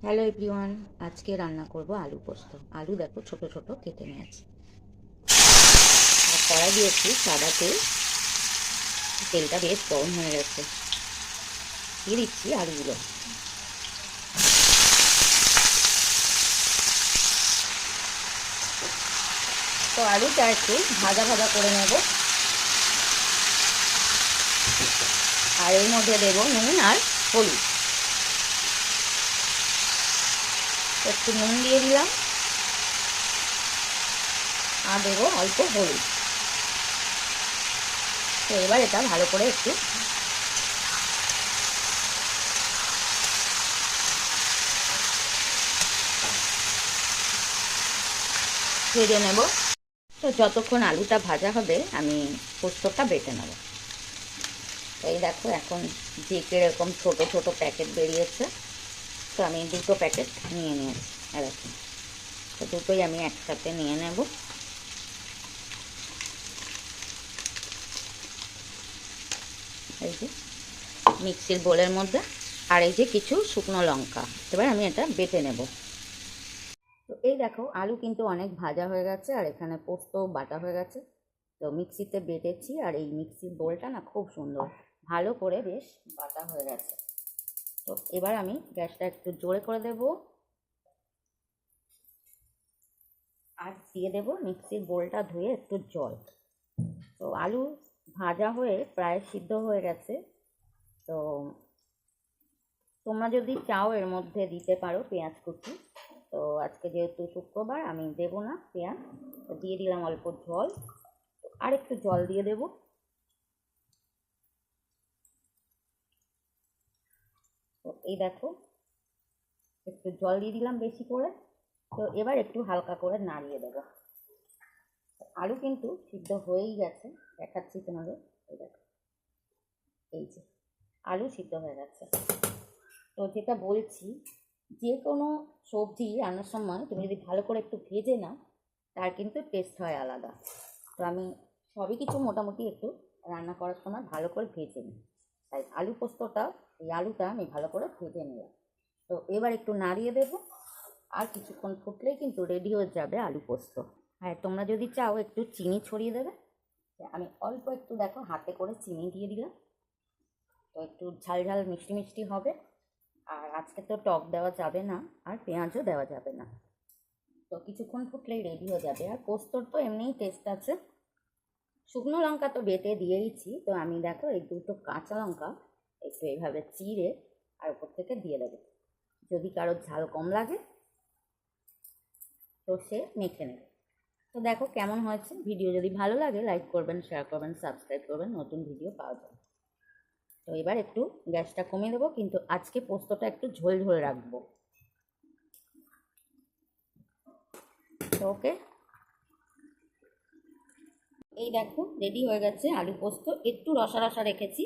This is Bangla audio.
হ্যালো এভরিওয়ান, আজকে রান্না করব আলু পোস্ত। আলু দেখো ছোট ছোট কেটে নিয়েছি। আর কড়াই দিয়েছি সাদা তেল। তেলটা বেশ গরম হয়ে গেছে। দিয়ে দিচ্ছি আলুগুলো। তো আলুটা একটু ভাজা ভাজা করে নেব। আর এর মধ্যে দেবো নুন আর হলুদ। একটু নুন দিয়ে দিলাম আর দেবো অল্প হলুদ। তো এবার এটা ভালো করে একটু ভেজে নেব। তো যতক্ষণ আলুটা ভাজা হবে আমি পোস্তটা বেটে নেব। এই দেখো এখন যে কিরকম ছোট ছোট প্যাকেট বেরিয়েছে। তো আমি দুটো প্যাকেট নিয়ে নিয়েছি এরকম। তো দুটোই আমি একসাথে নিয়ে নেব। এই যে মিক্সির বোলের মধ্যে। আর এই যে কিছু শুকনো লঙ্কা। এবার আমি এটা বেটে নেব। তো এই দেখো আলু কিন্তু অনেক ভাজা হয়ে গেছে আর এখানে পোস্ত বাটা হয়ে গেছে। তো মিক্সিতে বেটেছি আর এই মিক্সির বোলটা না খুব সুন্দর, ভালো করে বেশ বাটা হয়ে গেছে। তো এবার আমি গ্যাসটা একটু জোরে করে দেব আর দিয়ে দেব মিক্সির বোলটা ধুয়ে একটু জল। তো আলু ভাজা হয়ে প্রায় সিদ্ধ হয়ে গেছে। তো তোমরা যদি চাও এর মধ্যে দিতে পারো পেঁয়াজ কুচি। তো আজকে যেহেতু শুক্রবার আমি দেব না পেঁয়াজ, তো দিয়ে দিলাম অল্প জল। আর একটু জল দিয়ে দেব। তো এই দেখো একটু জল দিয়ে দিলাম বেশি করে। তো এবার একটু হালকা করে নাড়িয়ে দেবো। আলু কিন্তু সিদ্ধ হয়েই গেছে, দেখাচ্ছি তোমাদের। এই দেখো, এই যে আলু সিদ্ধ হয়ে গেছে। তো যেটা বলছি, যে কোনো সবজি রান্নার সময় তুমি যদি ভালো করে একটু ভেজে নাও তার কিন্তু টেস্ট হয় আলাদা। তো আমি সবই কিছু মোটামুটি একটু রান্না করার সময় ভালো করে ভেজে নিই। তাই আলু পোস্তটা, এই আলুটা আমি ভালো করে ভেজে নিলাম। তো এবার একটু নাড়িয়ে দেব। আর কিছুক্ষণ ফুটলেই কিন্তু রেডি হয়ে যাবে আলু পোস্ত। হ্যাঁ, তোমরা যদি চাও একটু চিনি ছড়িয়ে দেবে। আমি অল্প একটু দেখো হাতে করে চিনি দিয়ে দিলাম। তো একটু ঝাল ঝাল মিষ্টি মিষ্টি হবে। আর আজকে তো টক দেওয়া যাবে না আর পেঁয়াজও দেওয়া যাবে না। তো কিছুক্ষণ ফুটলেই রেডি হয়ে যাবে। আর পোস্তর তো এমনিই টেস্ট আছে। শুকনো লঙ্কা তো বেটে দিয়েইছি। তো আমি দেখো এই দুটো কাঁচা লঙ্কা একটু এইভাবে চিড়ে আর উপর থেকে দিয়ে দেবো। যদি কারো ঝাল কম লাগে তো সে মেখে নেবে। তো দেখো কেমন হয়েছে। ভিডিও যদি ভালো লাগে লাইক করবেন, শেয়ার করবেন, সাবস্ক্রাইব করবেন, নতুন ভিডিও পাওয়া যাবে। তো এবার একটু গ্যাসটা কমিয়ে দেবো, কিন্তু আজকে পোস্তটা একটু ঝোল ঝোল রাখবো। তো ওকে, এই দেখো রেডি হয়ে গেছে আলু পোস্ত। একটু রসা রসা রেখেছি,